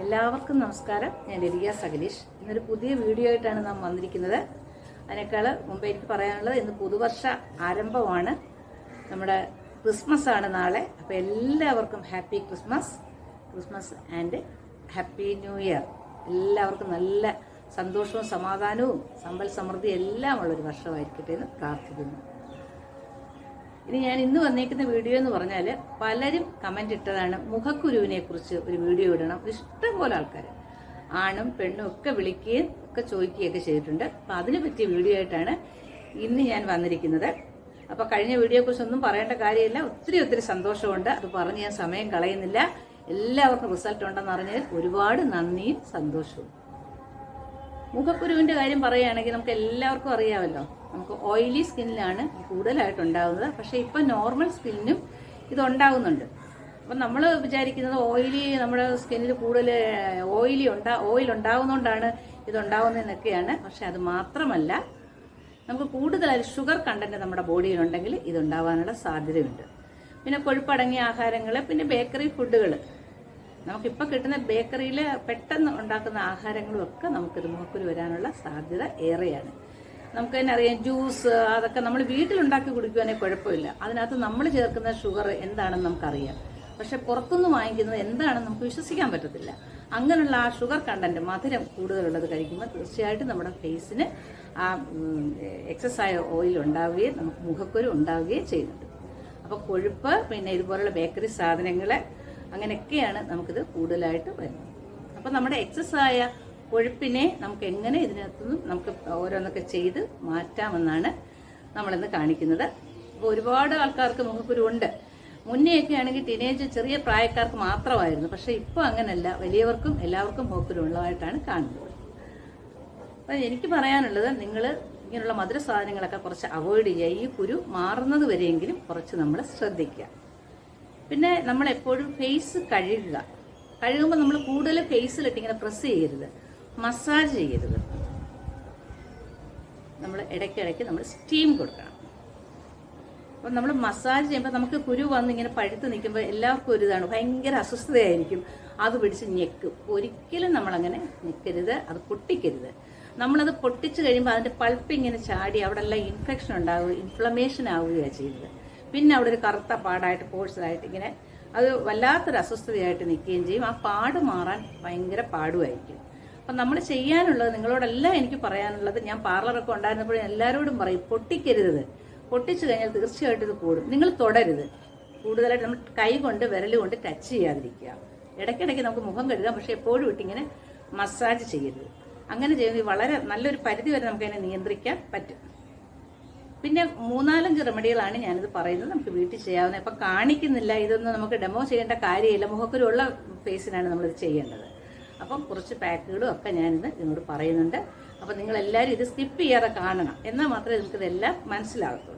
എല്ലാവർക്കും നമസ്കാരം. ഞാൻ ലിയ സകലീഷ്. ഇന്നൊരു പുതിയ വീഡിയോ ആയിട്ടാണ് നാം വന്നിരിക്കുന്നത്. അതിനേക്കാൾ മുമ്പ് എനിക്ക് പറയാനുള്ളത്, ഇന്ന് പുതുവർഷ ആരംഭമാണ്. നമ്മുടെ ക്രിസ്മസ് ആണ് നാളെ. അപ്പോൾ എല്ലാവർക്കും happy Christmas and happy new year. എല്ലാവർക്കും നല്ല സന്തോഷവും സമാധാനവും സമ്പൽ സമൃദ്ധി എല്ലാം ഉള്ളൊരു വർഷമായിരിക്കട്ടെ എന്ന് പ്രാർത്ഥിക്കുന്നു. ഇനി ഞാൻ ഇന്ന് വന്നേക്കുന്ന വീഡിയോ എന്ന് പറഞ്ഞാൽ, പലരും കമന്റ് ഇട്ടതാണ് മുഖക്കുരുവിനെ കുറിച്ച് ഒരു വീഡിയോ ഇടണം. ഇഷ്ടം പോലെ ആൾക്കാർ ആണും പെണ്ണും ഒക്കെ വിളിക്കുകയും ഒക്കെ ചോദിക്കുകയൊക്കെ ചെയ്തിട്ടുണ്ട്. അപ്പം അതിനെ പറ്റിയ വീഡിയോ ആയിട്ടാണ് ഇന്ന് ഞാൻ വന്നിരിക്കുന്നത്. അപ്പോൾ കഴിഞ്ഞ വീഡിയോയെ കുറിച്ചൊന്നും പറയേണ്ട കാര്യമില്ല. ഒത്തിരി സന്തോഷമുണ്ട്. അത് പറഞ്ഞ് ഞാൻ സമയം കളയുന്നില്ല. എല്ലാവർക്കും റിസൾട്ട് ഉണ്ടെന്ന് അറിഞ്ഞാൽ ഒരുപാട് നന്ദിയും സന്തോഷവും. മുഖക്കുരുവിൻ്റെ കാര്യം പറയുകയാണെങ്കിൽ നമുക്ക് എല്ലാവർക്കും അറിയാമല്ലോ, നമുക്ക് ഓയിലി സ്കിന്നിലാണ് കൂടുതലായിട്ടുണ്ടാകുന്നത്. പക്ഷേ ഇപ്പം നോർമൽ സ്കിന്നിനും ഇതുണ്ടാകുന്നുണ്ട്. അപ്പം നമ്മൾ വിചാരിക്കുന്നത് നമ്മുടെ സ്കിന്നിൽ കൂടുതൽ ഓയിൽ ഉണ്ടാകുന്നതുകൊണ്ടാണ് ഇതുണ്ടാകുന്നതെന്നൊക്കെയാണ്. പക്ഷെ അത് മാത്രമല്ല, നമുക്ക് കൂടുതലായി ഷുഗർ കണ്ടന്റ് നമ്മുടെ ബോഡിയിലുണ്ടെങ്കിൽ ഇതുണ്ടാകാനുള്ള സാധ്യതയുണ്ട്. പിന്നെ കൊഴുപ്പടങ്ങിയ ആഹാരങ്ങൾ, പിന്നെ ബേക്കറി ഫുഡുകൾ, നമുക്കിപ്പോൾ കിട്ടുന്ന ബേക്കറിയിൽ പെട്ടെന്ന് ഉണ്ടാക്കുന്ന ആഹാരങ്ങളും ഒക്കെ നമുക്കിത് മുഖക്കുരു വരാനുള്ള സാധ്യത ഏറെയാണ്. നമുക്ക് തന്നെ അറിയാം, ജ്യൂസ് അതൊക്കെ നമ്മൾ വീട്ടിലുണ്ടാക്കി കുടിക്കുവാണെങ്കിൽ കുഴപ്പമില്ല. അതിനകത്ത് നമ്മൾ ചേർക്കുന്ന ഷുഗർ എന്താണെന്ന് നമുക്കറിയാം. പക്ഷെ പുറത്തുനിന്ന് വാങ്ങിക്കുന്നത് എന്താണെന്ന് നമുക്ക് വിശ്വസിക്കാൻ പറ്റത്തില്ല. അങ്ങനെയുള്ള ആ ഷുഗർ കണ്ടന്റ്, മധുരം കൂടുതലുള്ളത് കഴിക്കുമ്പോൾ തീർച്ചയായിട്ടും നമ്മുടെ ഫേസിന് ആ എക്സസ് ആയ ഓയിൽ ഉണ്ടാവുകയും നമുക്ക് മുഖക്കുരു ഉണ്ടാവുകയും ചെയ്യുന്നുണ്ട്. അപ്പോൾ കൊഴുപ്പ്, പിന്നെ ഇതുപോലുള്ള ബേക്കറി സാധനങ്ങൾ, അങ്ങനെയൊക്കെയാണ് നമുക്കിത് കൂടുതലായിട്ട് വരുന്നത്. അപ്പം നമ്മുടെ എക്സസ് ആയ കൊഴുപ്പിനെ നമുക്ക് എങ്ങനെ ഇതിനകത്തുനിന്നും നമുക്ക് ഓരോന്നൊക്കെ ചെയ്ത് മാറ്റാമെന്നാണ് നമ്മളിന്ന് കാണിക്കുന്നത്. അപ്പോൾ ഒരുപാട് ആൾക്കാർക്ക് മുഖക്കുരു ഉണ്ട്. മുന്നെയൊക്കെ ആണെങ്കിൽ ടീനേജ് ചെറിയ പ്രായക്കാർക്ക് മാത്രമായിരുന്നു. പക്ഷേ ഇപ്പോൾ അങ്ങനെയല്ല, വലിയവർക്കും എല്ലാവർക്കും മുഖക്കുരു ഉള്ളതായിട്ടാണ് കാണുന്നത്. അപ്പം എനിക്ക് പറയാനുള്ളത്, നിങ്ങൾ ഇങ്ങനെയുള്ള മധുര സാധനങ്ങളൊക്കെ കുറച്ച് അവോയ്ഡ് ചെയ്യുക. ഈ കുരു മാറുന്നത് വരെയെങ്കിലും കുറച്ച് നമ്മൾ ശ്രദ്ധിക്കുക. പിന്നെ നമ്മളെപ്പോഴും ഫേസ് കഴുകുമ്പോൾ നമ്മൾ കൂടുതൽ ഫേസിലിട്ട് ഇങ്ങനെ പ്രസ് ചെയ്യരുത്, മസാജ് ചെയ്യരുത്. നമ്മൾ ഇടയ്ക്കിടയ്ക്ക് നമ്മൾ സ്റ്റീം കൊടുക്കണം. അപ്പം നമ്മൾ മസാജ് ചെയ്യുമ്പോൾ നമുക്ക് കുരു വന്ന് ഇങ്ങനെ പഴുത്ത് നിൽക്കുമ്പോൾ എല്ലാവർക്കും ഒരു ഇതാണ്, ഭയങ്കര അസ്വസ്ഥതയായിരിക്കും. അത് പിടിച്ച് ഞെക്കും. ഒരിക്കലും നമ്മളങ്ങനെ ഞെക്കരുത്, അത് പൊട്ടിക്കരുത്. നമ്മളത് പൊട്ടിച്ച് കഴിയുമ്പോൾ അതിൻ്റെ പൾപ്പ് ഇങ്ങനെ ചാടി അവിടെ എല്ലാം ഇൻഫെക്ഷൻ ഉണ്ടാവുക, ഇൻഫ്ലമേഷൻ ആവുകയാണ് ചെയ്യുന്നത്. പിന്നെ അവിടെ ഒരു കറുത്ത പാടായിട്ട് പോഴ്സായിട്ട് ഇങ്ങനെ അത് വല്ലാത്തൊരു അസ്വസ്ഥതയായിട്ട് നിൽക്കുകയും ചെയ്യും. ആ പാട് മാറാൻ ഭയങ്കര പാടുമായിരിക്കും. അപ്പം നമ്മൾ ചെയ്യാനുള്ളത്, നിങ്ങളോടെല്ലാം എനിക്ക് പറയാനുള്ളത്, ഞാൻ പാർലറൊക്കെ ഉണ്ടായിരുന്നപ്പോഴും എല്ലാവരോടും പറയും, പൊട്ടിക്കരുത്. പൊട്ടിച്ചു കഴിഞ്ഞാൽ തീർച്ചയായിട്ടും ഇത് കൂടും. നിങ്ങൾ തൊടരുത്. കൂടുതലായിട്ട് നമ്മൾ കൈ കൊണ്ട് വിരൽ കൊണ്ട് ടച്ച് ചെയ്യാതിരിക്കുക. ഇടയ്ക്കിടയ്ക്ക് നമുക്ക് മുഖം കഴുകാം, പക്ഷെ എപ്പോഴും ഇട്ടിങ്ങനെ മസാജ് ചെയ്യരുത്. അങ്ങനെ ചെയ്യുന്നത് വളരെ നല്ലൊരു പരിധി വരെ നമുക്കതിനെ നിയന്ത്രിക്കാൻ പറ്റും. പിന്നെ 3-4 റെമഡികളാണ് ഞാനിത് പറയുന്നത്, നമുക്ക് വീട്ടിൽ ചെയ്യാവുന്നത്. ഇപ്പം കാണിക്കുന്നില്ല, ഇതൊന്നും നമുക്ക് ഡെമോ ചെയ്യേണ്ട കാര്യമില്ല. മുഖക്കുരുള്ള ഫേസിനാണ് നമ്മളിത് ചെയ്യേണ്ടത്. അപ്പം കുറച്ച് പാക്കുകളും ഒക്കെ ഞാനിന്ന് ഇതിനോട് പറയുന്നുണ്ട്. അപ്പം നിങ്ങളെല്ലാവരും ഇത് സ്കിപ്പ് ചെയ്യാതെ കാണണം, എന്നാൽ മാത്രമേ നമുക്കിതെല്ലാം മനസ്സിലാകത്തുള്ളൂ.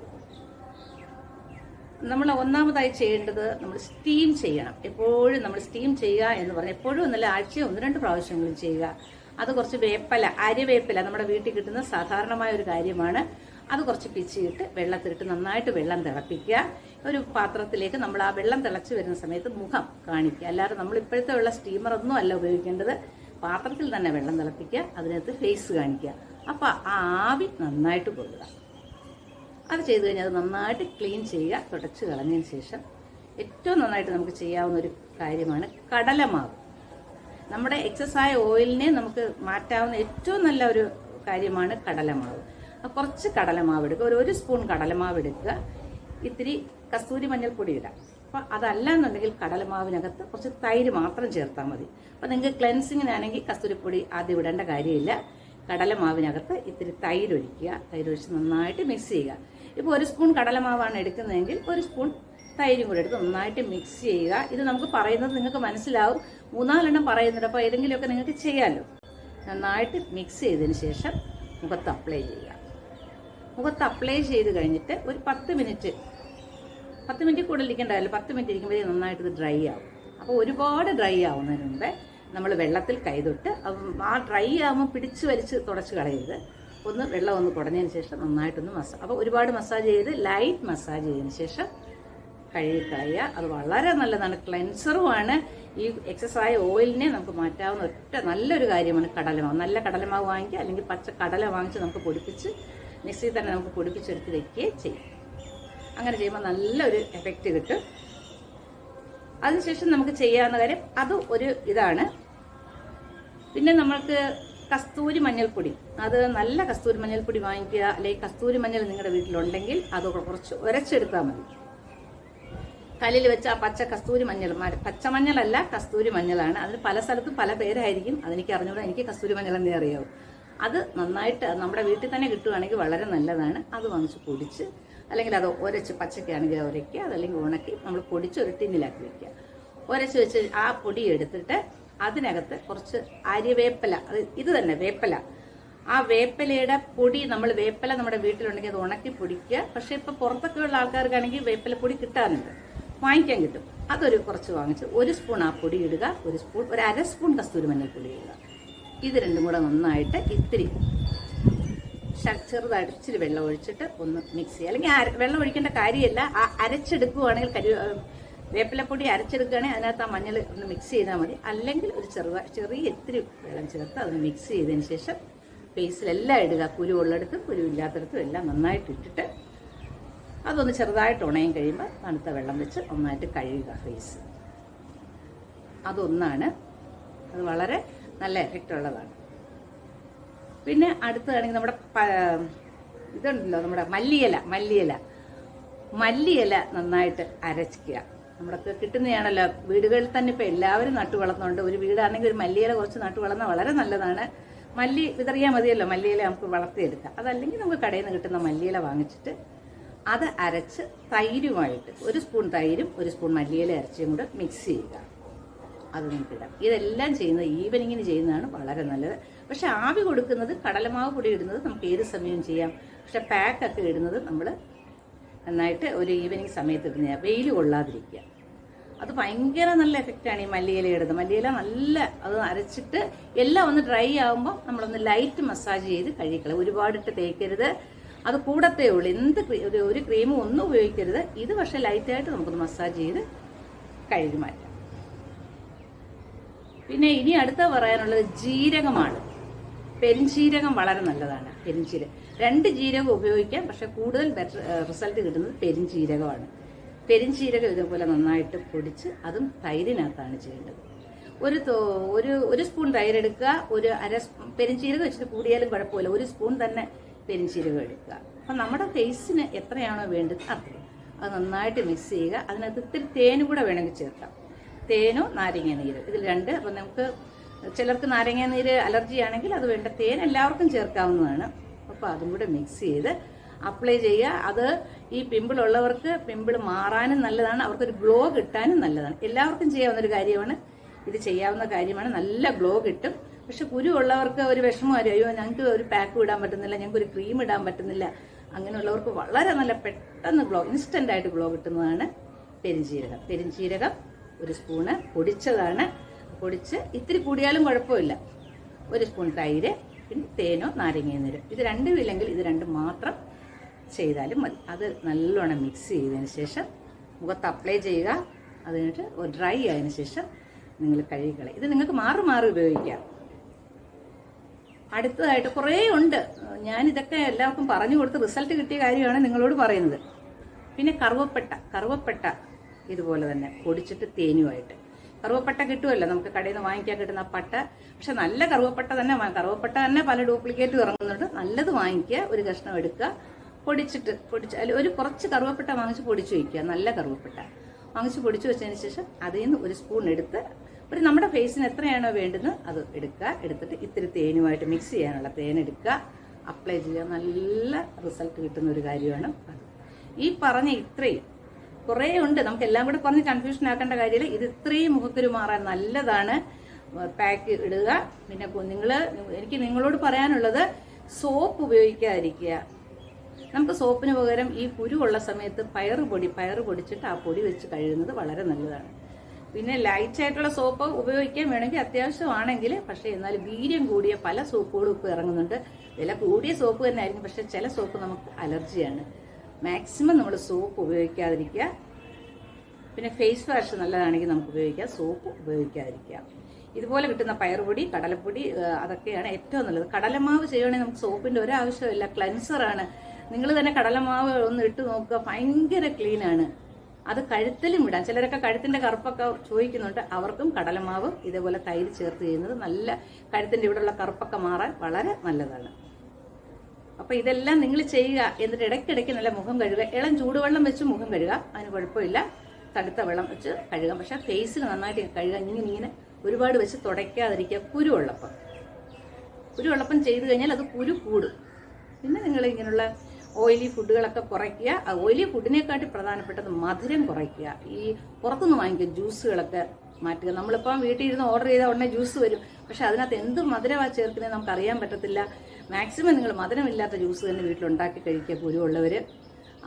നമ്മൾ ഒന്നാമതായി ചെയ്യേണ്ടത്, നമ്മൾ സ്റ്റീം ചെയ്യണം. എപ്പോഴും നമ്മൾ സ്റ്റീം ചെയ്യുക എന്ന് പറഞ്ഞാൽ, എപ്പോഴും ഒന്നല്ല, ആഴ്ചയിൽ 1-2 പ്രാവശ്യങ്ങളും ചെയ്യുക. അത് കുറച്ച് വേപ്പില, അരിവേപ്പില നമ്മുടെ വീട്ടിൽ കിട്ടുന്ന സാധാരണമായ ഒരു കാര്യമാണ്. അത് കുറച്ച് പിച്ചിയിട്ട് വെള്ളത്തിലിട്ട് നന്നായിട്ട് വെള്ളം തിളപ്പിക്കുക. ഒരു പാത്രത്തിലേക്ക് നമ്മൾ ആ വെള്ളം തിളച്ച് വരുന്ന സമയത്ത് മുഖം കാണിക്കുക. അല്ലാതെ നമ്മൾ ഇപ്പോഴത്തെ ഉള്ള സ്റ്റീമറൊന്നും അല്ല ഉപയോഗിക്കേണ്ടത്. പാത്രത്തിൽ തന്നെ വെള്ളം തിളപ്പിക്കുക, അതിനകത്ത് ഫേസ് കാണിക്കുക. അപ്പോൾ ആ ആവി നന്നായിട്ട് കൊള്ളുക. അത് ചെയ്ത് കഴിഞ്ഞാൽ അത് നന്നായിട്ട് ക്ലീൻ ചെയ്യുക. തുടച്ച് കളഞ്ഞതിന് ശേഷം ഏറ്റവും നന്നായിട്ട് നമുക്ക് ചെയ്യാവുന്ന ഒരു കാര്യമാണ് കടലമാവ്. നമ്മുടെ എക്സസ് ആയ ഓയിലിനെ നമുക്ക് മാറ്റാവുന്ന ഏറ്റവും നല്ല ഒരു കാര്യമാണ് കടലമാവ്. കുറച്ച് കടലമാവ് എടുക്കുക, ഒരു സ്പൂൺ കടലമാവ് എടുക്കുക, ഇത്തിരി കസ്തൂരി മഞ്ഞൾപ്പൊടി ഇടാം. അപ്പം അതല്ല എന്നുണ്ടെങ്കിൽ കടലമാവിനകത്ത് കുറച്ച് തൈര് മാത്രം ചേർത്താൽ മതി. അപ്പം നിങ്ങൾക്ക് ക്ലെൻസിങ്ങിനാണെങ്കിൽ കസ്തൂരിപ്പൊടി ആദ്യം ഇടേണ്ട കാര്യമില്ല. കടലമാവിനകത്ത് ഇത്തിരി തൈര് ഒഴിക്കുക. തൈര് ഒഴിച്ച് നന്നായിട്ട് മിക്സ് ചെയ്യുക. ഇപ്പോൾ 1 സ്പൂൺ കടലമാവാണ് എടുക്കുന്നതെങ്കിൽ 1 സ്പൂൺ തൈരും കൂടെ എടുത്ത് നന്നായിട്ട് മിക്സ് ചെയ്യുക. ഇത് നമുക്ക് പറയുന്നത് നിങ്ങൾക്ക് മനസ്സിലാവും. 3-4 പറയുന്നുണ്ട്. അപ്പോൾ ഏതെങ്കിലുമൊക്കെ നിങ്ങൾക്ക് ചെയ്യാമല്ലോ. നന്നായിട്ട് മിക്സ് ചെയ്തതിന് ശേഷം മുഖത്ത് അപ്ലൈ ചെയ്യുക. മുഖത്ത് അപ്ലൈ ചെയ്ത് കഴിഞ്ഞിട്ട് ഒരു 10 മിനിറ്റ് കൂടുതൽ ഇരിക്കേണ്ടതല്ലോ. 10 മിനിറ്റ് ഇരിക്കുമ്പോഴേ നന്നായിട്ട് ഇത് ഡ്രൈ ആവും. അപ്പോൾ ഒരുപാട് ഡ്രൈ ആവുന്നതിന് മുമ്പേ നമ്മൾ വെള്ളത്തിൽ കൈതൊട്ട്, ആ ഡ്രൈ ആകുമ്പോൾ പിടിച്ച് വലിച്ച് തുടച്ച് കളയരുത്. വെള്ളം ഒന്ന് കുടഞ്ഞതിന് ശേഷം നന്നായിട്ടൊന്ന് അപ്പോൾ ഒരുപാട് മസാജ് ചെയ്ത് ലൈറ്റ് മസാജ് ചെയ്തതിന് ശേഷം കഴുകിക്കളയുക. അത് വളരെ നല്ലതാണ്, ക്ലെൻസറുമാണ്. ഈ എക്സസ് ആയ ഓയിലിനെ നമുക്ക് മാറ്റാവുന്ന നല്ലൊരു കാര്യമാണ് കടലമാവ്. നല്ല കടലമാവ് വാങ്ങിക്കുക, അല്ലെങ്കിൽ പച്ച കടല വാങ്ങിച്ച് നമുക്ക് പൊടിപ്പിച്ച് മിക്സിയിൽ തന്നെ നമുക്ക് പൊടിപ്പിച്ചെടുത്ത് വെക്കുകയും ചെയ്യും. അങ്ങനെ ചെയ്യുമ്പോൾ നല്ലൊരു എഫക്റ്റ് കിട്ടും. അതിനുശേഷം നമുക്ക് ചെയ്യാവുന്ന കാര്യം അത് ഒരു ഇതാണ്. പിന്നെ നമ്മൾക്ക് കസ്തൂരി മഞ്ഞൾപ്പൊടി, അത് നല്ല കസ്തൂരി മഞ്ഞൾപ്പൊടി വാങ്ങിക്കുക, അല്ലെങ്കിൽ കസ്തൂരി മഞ്ഞൾ നിങ്ങളുടെ വീട്ടിലുണ്ടെങ്കിൽ അത് കുറച്ച് ഉരച്ചെടുത്താൽ മതി. കല്ലിൽ വെച്ച ആ പച്ച കസ്തൂരി മഞ്ഞൾ, പച്ചമഞ്ഞളല്ല കസ്തൂരി മഞ്ഞളാണ്. അതിന് പല സ്ഥലത്തും പല പേരായിരിക്കും, അതെനിക്ക് അറിഞ്ഞൂടാ. എനിക്ക് കസ്തൂരി മഞ്ഞൾ എന്നേ അറിയാവൂ. അത് നന്നായിട്ട് നമ്മുടെ വീട്ടിൽ തന്നെ കിട്ടുകയാണെങ്കിൽ വളരെ നല്ലതാണ്. അത് വാങ്ങിച്ച് പൊടിച്ച്, അല്ലെങ്കിൽ അത് ഉരച്ച് പച്ചക്കാണെങ്കിൽ ഉരയ്ക്കുക, അതല്ലെങ്കിൽ ഉണക്കി നമ്മൾ പൊടിച്ച് ഒരു ടിന്നിലാക്കി വയ്ക്കുക. ഉരച്ച് വെച്ച് ആ പൊടി എടുത്തിട്ട് അതിനകത്ത് കുറച്ച് അരിവേപ്പില, ഇത് തന്നെ വേപ്പില, ആ വേപ്പിലയുടെ പൊടി, നമ്മൾ വേപ്പില നമ്മുടെ വീട്ടിലുണ്ടെങ്കിൽ അത് ഉണക്കി പൊടിക്കുക. പക്ഷെ ഇപ്പൊ പുറത്തൊക്കെ ഉള്ള ആൾക്കാർക്കാണെങ്കിൽ വേപ്പില പൊടി കിട്ടാനുണ്ട്, വാങ്ങിക്കാൻ കിട്ടും. അതൊരു കുറച്ച് വാങ്ങിച്ച് 1 സ്പൂൺ ആ പൊടി ഇടുക, ഒരു അര സ്പൂൺ കസ്തൂരി മഞ്ഞൾപ്പൊടി ഇടുക. ഇത് രണ്ടും കൂടെ നന്നായിട്ട് ഇത്തിരി ചെറുതായിട്ട് ഇച്ചിരി വെള്ളം ഒഴിച്ചിട്ട് ഒന്ന് മിക്സ് ചെയ്യുക. അല്ലെങ്കിൽ വെള്ളം ഒഴിക്കേണ്ട കാര്യമല്ല, അരച്ചെടുക്കുകയാണെങ്കിൽ വേപ്പിലപ്പൊടി അരച്ചെടുക്കുകയാണെങ്കിൽ അതിനകത്ത് ആ മഞ്ഞൾ ഒന്ന് മിക്സ് ചെയ്താൽ മതി. അല്ലെങ്കിൽ ഒരു ചെറിയ ഇത്തിരി വെള്ളം ചേർത്ത് അതൊന്ന് മിക്സ് ചെയ്തതിന് ശേഷം ഫേസിലെല്ലാം ഇടുക. കുരു ഉള്ളിടത്തും കുരു ഇല്ലാത്തടത്തും എല്ലാം നന്നായിട്ട് ഇട്ടിട്ട് അതൊന്ന് ചെറുതായിട്ട് ഉണയും കഴിയുമ്പോൾ തണുത്ത വെള്ളം വെച്ച് നന്നായിട്ട് കഴുകുക ഫേസ്. അതൊന്നാണ്, അത് വളരെ നല്ല എഫക്റ്റ് ഉള്ളതാണ്. പിന്നെ അടുത്തതാണെങ്കിൽ നമ്മുടെ ഇതുണ്ടല്ലോ, നമ്മുടെ മല്ലിയില നന്നായിട്ട് അരച്ചിക്കുക. നമ്മുടെ കിട്ടുന്നതാണല്ലോ വീടുകളിൽ തന്നെ. ഇപ്പം എല്ലാവരും നട്ടു വളർന്നുണ്ട്. ഒരു വീടാണെങ്കിൽ ഒരു മല്ലിയില കുറച്ച് നട്ടു വളർന്നാൽ വളരെ നല്ലതാണ്. മല്ലി വിതറിയാൽ മതിയല്ലോ, മല്ലിയില നമുക്ക് വളർത്തിയെടുക്കാം. അതല്ലെങ്കിൽ നമുക്ക് കടയിൽ നിന്ന് കിട്ടുന്ന മല്ലിയില വാങ്ങിച്ചിട്ട് അത് അരച്ച് തൈരുമായിട്ട് 1 സ്പൂൺ തൈരും 1 സ്പൂൺ മല്ലിയില അരച്ചും കൂടെ മിക്സ് ചെയ്യുക. അത് നിങ്ങൾക്ക് ഇടാം. ഇതെല്ലാം ചെയ്യുന്നത് ഈവനിങ്ങിന് ചെയ്യുന്നതാണ് വളരെ നല്ലത്. പക്ഷെ ആവി കൊടുക്കുന്നത്, കടലമാവ് പൊടി ഇടുന്നത് നമുക്ക് ഏത് സമയവും ചെയ്യാം. പക്ഷെ പാക്കൊക്കെ ഇടുന്നത് നമ്മൾ നന്നായിട്ട് ഒരു ഈവനിങ് സമയത്ത് ഇടുന്ന, വെയിൽ കൊള്ളാതിരിക്കുക. അത് ഭയങ്കര നല്ല എഫക്റ്റാണ് ഈ മല്ലിയില ഇടുന്നത്. മല്ലിയില നല്ല അത് അരച്ചിട്ട് എല്ലാം ഒന്ന് ഡ്രൈ ആകുമ്പോൾ നമ്മളൊന്ന് ലൈറ്റ് മസാജ് ചെയ്ത് കഴുകിക്കളയും. ഒരുപാടിട്ട് തേക്കരുത്, അത് കൂടത്തേ ഉള്ളൂ. ഒരു ക്രീമും ഒന്നും ഉപയോഗിക്കരുത്. ഇത് പക്ഷെ ലൈറ്റായിട്ട് നമുക്കൊന്ന് മസാജ് ചെയ്ത് കഴുകി മാറ്റാം. പിന്നെ ഇനി അടുത്ത പറയാനുള്ളത് ജീരകമാണ്. പെരിഞ്ചീരകം വളരെ നല്ലതാണ്. പെരിഞ്ചീരകം 2 ജീരകം ഉപയോഗിക്കാം, പക്ഷെ കൂടുതൽ ബെറ്റർ റിസൾട്ട് കിട്ടുന്നത് പെരിഞ്ചീരകമാണ്. പെരിഞ്ചീരകം ഇതുപോലെ നന്നായിട്ട് പൊടിച്ച് അതും തൈരിനകത്താണ് ചെയ്യേണ്ടത്. ഒരു സ്പൂൺ തൈര് എടുക്കുക, ഒരു പെരിഞ്ചീരകം വെച്ചിട്ട് കൂടിയാലും കുഴപ്പമില്ല, 1 സ്പൂൺ തന്നെ പെരിഞ്ചീരകം എടുക്കുക. അപ്പം നമ്മുടെ ഫേസിന് എത്രയാണോ വേണ്ടത് അത്രയും അത് നന്നായിട്ട് മിക്സ് ചെയ്യുക. അതിനകത്ത് ഇത്തിരി തേനും കൂടെ വേണമെങ്കിൽ ചേർക്കാം, തേനോ നാരങ്ങ നീര്, ഇതിൽ 2. അപ്പം നമുക്ക് ചിലർക്ക് നാരങ്ങ നീര് അലർജി ആണെങ്കിൽ അത് വേണ്ട, തേൻ എല്ലാവർക്കും ചേർക്കാവുന്നതാണ്. അപ്പോൾ അതും കൂടെ മിക്സ് ചെയ്ത് അപ്ലൈ ചെയ്യുക. അത് ഈ പിമ്പിൾ ഉള്ളവർക്ക് പിമ്പിൾ മാറാനും നല്ലതാണ്, അവർക്കൊരു ഗ്ലോ കിട്ടാനും നല്ലതാണ്. എല്ലാവർക്കും ചെയ്യാവുന്നൊരു കാര്യമാണ്, ഇത് ചെയ്യാവുന്ന കാര്യമാണ്. നല്ല ഗ്ലോ കിട്ടും. പക്ഷെ കുരു ഉള്ളവർക്ക് ഒരു വിഷമം വരും, അയ്യോ ഞങ്ങൾക്ക് ഒരു പാക്ക് ഇടാൻ പറ്റുന്നില്ല, ഞങ്ങൾക്ക് ഒരു ക്രീം ഇടാൻ പറ്റുന്നില്ല. അങ്ങനെയുള്ളവർക്ക് വളരെ നല്ല പെട്ടെന്ന് ഗ്ലോ, ഇൻസ്റ്റന്റ് ആയിട്ട് ഗ്ലോ കിട്ടുന്നതാണ് പെരിഞ്ചീരകം 1 സ്പൂണ് പൊടിച്ചതാണ്. പൊടിച്ച് ഇത്തിരി കൂടിയാലും കുഴപ്പമില്ല. 1 സ്പൂൺ തൈര്, പിന്നെ തേനോ നാരങ്ങ നീര്, ഇത് 2 ഇല്ലെങ്കിൽ ഇത് 2 മാത്രം ചെയ്താലും മതി. അത് നല്ലോണം മിക്സ് ചെയ്തതിന് ശേഷം മുഖത്ത് അപ്ലൈ ചെയ്യുക. അത് കഴിഞ്ഞിട്ട് ഡ്രൈ ആയതിനു ശേഷം നിങ്ങൾ കഴുകിക്കളയും. ഇത് നിങ്ങൾക്ക് മാറി ഉപയോഗിക്കാം. അടുത്തതായിട്ട് കുറേ ഉണ്ട്, ഞാനിതൊക്കെ എല്ലാവർക്കും പറഞ്ഞു കൊടുത്ത് റിസൾട്ട് കിട്ടിയ കാര്യമാണ് നിങ്ങളോട് പറയുന്നത്. പിന്നെ കറുവപ്പട്ട ഇതുപോലെ തന്നെ പൊടിച്ചിട്ട് തേനുമായിട്ട്, കറുവപ്പട്ട കിട്ടുമല്ലോ നമുക്ക് കടയിൽ നിന്ന് വാങ്ങിക്കാൻ കിട്ടുന്ന പട്ട. പക്ഷെ നല്ല കറുവപ്പട്ട തന്നെ പല ഡ്യൂപ്ലിക്കേറ്റ് ഇറങ്ങുന്നുണ്ട്. നല്ലത് വാങ്ങിക്കുക, ഒരു കഷ്ണം എടുക്കുക, പൊടിച്ച് അതിൽ ഒരു കുറച്ച് കറുവപ്പട്ട വാങ്ങിച്ച് പൊടിച്ച് വയ്ക്കുക. നല്ല കറുവപ്പട്ട വാങ്ങിച്ച് പൊടിച്ച് വെച്ചതിന് ശേഷം അതിൽ നിന്ന് 1 സ്പൂൺ എടുത്ത് നമ്മുടെ ഫേസിന് എത്രയാണോ വേണ്ടുന്നത് അത് എടുക്കുക. എടുത്തിട്ട് ഇത്തിരി തേനുമായിട്ട് മിക്സ് ചെയ്യാനുള്ള തേൻ എടുക്കുക, അപ്ലൈ ചെയ്യുക. നല്ല റിസൾട്ട് കിട്ടുന്ന ഒരു കാര്യമാണ് അത്. ഈ പറഞ്ഞ ഇത്രയും കുറേ ഉണ്ട്, നമുക്ക് എല്ലാം കൂടെ പറഞ്ഞ് കൺഫ്യൂഷൻ ആക്കേണ്ട കാര്യമില്ല. ഇത് ഇത്രയും മുഖക്കുരു മാറാൻ നല്ലതാണ്. പാക്ക് ഇടുക. പിന്നെ എനിക്ക് നിങ്ങളോട് പറയാനുള്ളത് സോപ്പ് ഉപയോഗിക്കാതിരിക്കുക. നമുക്ക് സോപ്പിന് പകരം ഈ കുരുവുള്ള സമയത്ത് പയറ് പൊടിച്ചിട്ട് ആ പൊടി വെച്ച് കഴുകുന്നത് വളരെ നല്ലതാണ്. പിന്നെ ലൈറ്റ് ആയിട്ടുള്ള സോപ്പ് ഉപയോഗിക്കാൻ വേണമെങ്കിൽ അത്യാവശ്യമാണെങ്കിൽ, പക്ഷേ എന്നാൽ വീര്യം കൂടിയ പല സോപ്പുകളും ഇപ്പോൾ ഇറങ്ങുന്നുണ്ട്. വില കൂടിയ സോപ്പ് തന്നെ ആയിരിക്കും, പക്ഷെ ചില സോപ്പ് നമുക്ക് അലർജിയാണ്. മാക്സിമം നമ്മൾ സോപ്പ് ഉപയോഗിക്കാതിരിക്കുക. പിന്നെ ഫേസ് വാഷ് നല്ലതാണെങ്കിൽ നമുക്ക് ഉപയോഗിക്കാം, സോപ്പ് ഉപയോഗിക്കാതിരിക്കാം. ഇതുപോലെ കിട്ടുന്ന പയറുപൊടി, കടലപ്പൊടി അതൊക്കെയാണ് ഏറ്റവും നല്ലത്. കടലമാവ് ചെയ്യുകയാണെങ്കിൽ നമുക്ക് സോപ്പിന്റെ ഒരാവശ്യമില്ല, ക്ലൻസറാണ്. നിങ്ങൾ തന്നെ കടലമാവ് ഒന്ന് ഇട്ട് നോക്കുക, ഭയങ്കര ക്ലീനാണ്. അത് കഴുത്തിലും ഇടാം. ചിലരൊക്കെ കഴുത്തിന്റെ കറുപ്പൊക്കെ ചോദിക്കുന്നുണ്ട്, അവർക്കും കടലമാവ് ഇതേപോലെ തൈര് ചേർത്ത് ചെയ്യുന്നത് നല്ല കഴുത്തിന്റെ ഇവിടെയുള്ള കറുപ്പൊക്കെ മാറാൻ വളരെ നല്ലതാണ്. അപ്പൊ ഇതെല്ലാം നിങ്ങൾ ചെയ്യുക. എന്നിട്ട് ഇടയ്ക്കിടയ്ക്ക് നല്ല മുഖം കഴുകുക. ഇളം ചൂടുവെള്ളം വെച്ച് മുഖം കഴുകുക, അതിന് കുഴപ്പമില്ല. തണുത്ത വെള്ളം വെച്ച് കഴുകാം. പക്ഷെ ഫേസിൽ നന്നായിട്ട് കഴുകുക. ഇങ്ങനെ ഒരുപാട് വെച്ച് തുടയ്ക്കാതിരിക്കുക. കുരുവെള്ളപ്പം ചെയ്ത് കഴിഞ്ഞാൽ അത് കുരു കൂടും. പിന്നെ നിങ്ങൾ ഇങ്ങനെയുള്ള ഓയിലി ഫുഡുകളൊക്കെ കുറയ്ക്കുക. ഓയിലി ഫുഡിനെക്കാട്ടി പ്രധാനപ്പെട്ടത് മധുരം കുറയ്ക്കുക. ഈ പുറത്തുനിന്ന് വാങ്ങിക്കുക ജ്യൂസുകളൊക്കെ മാറ്റുക. നമ്മളിപ്പം വീട്ടിൽ ഇരുന്ന് ഓർഡർ ചെയ്താൽ ഉടനെ ജ്യൂസ് വരും, പക്ഷെ അതിനകത്ത് എന്ത് മധുരമാണ് ചേർക്കുന്നത് നമുക്ക് അറിയാൻ പറ്റത്തില്ല. മാക്സിമം നിങ്ങൾ മധുരമില്ലാത്ത ജ്യൂസ് തന്നെ വീട്ടിലുണ്ടാക്കി കഴിക്കുക. കുരുവുള്ളവർ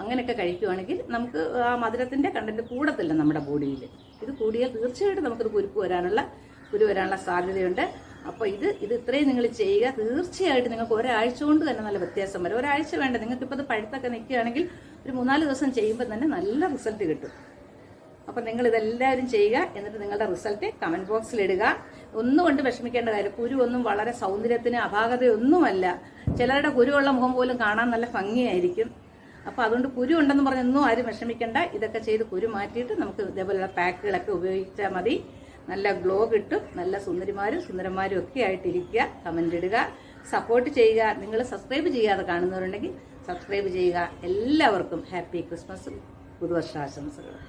അങ്ങനെയൊക്കെ കഴിക്കുകയാണെങ്കിൽ നമുക്ക് ആ മധുരത്തിന്റെ കണ്ടന്റ് കൂടത്തില്ല നമ്മുടെ ബോഡിയിൽ. ഇത് കൂടിയാൽ തീർച്ചയായിട്ടും നമുക്കൊരു കുരു വരാനുള്ള സാധ്യതയുണ്ട്. അപ്പോൾ ഇത് ഇത്രയും നിങ്ങൾ ചെയ്യുക. തീർച്ചയായിട്ടും നിങ്ങൾക്ക് ഒരാഴ്ച കൊണ്ട് തന്നെ നല്ല വ്യത്യാസം വരും. ഒരാഴ്ച വേണ്ട, നിങ്ങൾക്കിപ്പോൾ ഇത് പഴുത്തൊക്കെ നിൽക്കുകയാണെങ്കിൽ ഒരു 3-4 ദിവസം ചെയ്യുമ്പോൾ തന്നെ നല്ല റിസൾട്ട് കിട്ടും. അപ്പം നിങ്ങൾ ഇതെല്ലാവരും ചെയ്യുക. എന്നിട്ട് നിങ്ങളുടെ റിസൾട്ട് കമന്റ് ബോക്സിൽ ഇടുക. ഒന്നും കൊണ്ട് വിഷമിക്കേണ്ട കാര്യം, കുരു ഒന്നും വളരെ സൗന്ദര്യത്തിന് അപാകതയൊന്നുമല്ല. ചിലരുടെ കുരുവുള്ള മുഖം പോലും കാണാൻ നല്ല ഭംഗിയായിരിക്കും. അപ്പോൾ അതുകൊണ്ട് കുരു ഉണ്ടെന്ന് പറഞ്ഞൊന്നും ആരും വിഷമിക്കേണ്ട. ഇതൊക്കെ ചെയ്ത് കുരു മാറ്റിയിട്ട് നമുക്ക് ഇതേപോലെയുള്ള പാക്കുകളൊക്കെ ഉപയോഗിച്ചാൽ മതി. നല്ല ഗ്ലോ കിട്ടും. നല്ല സുന്ദരന്മാരും ഒക്കെ ആയിട്ടിരിക്കുക. കമന്റ് ഇടുക, സപ്പോർട്ട് ചെയ്യുക. നിങ്ങൾ സബ്സ്ക്രൈബ് ചെയ്യാതെ കാണുന്നവരുണ്ടെങ്കിൽ സബ്സ്ക്രൈബ് ചെയ്യുക. എല്ലാവർക്കും ഹാപ്പി ക്രിസ്മസും പുതുവർഷാശംസകളും.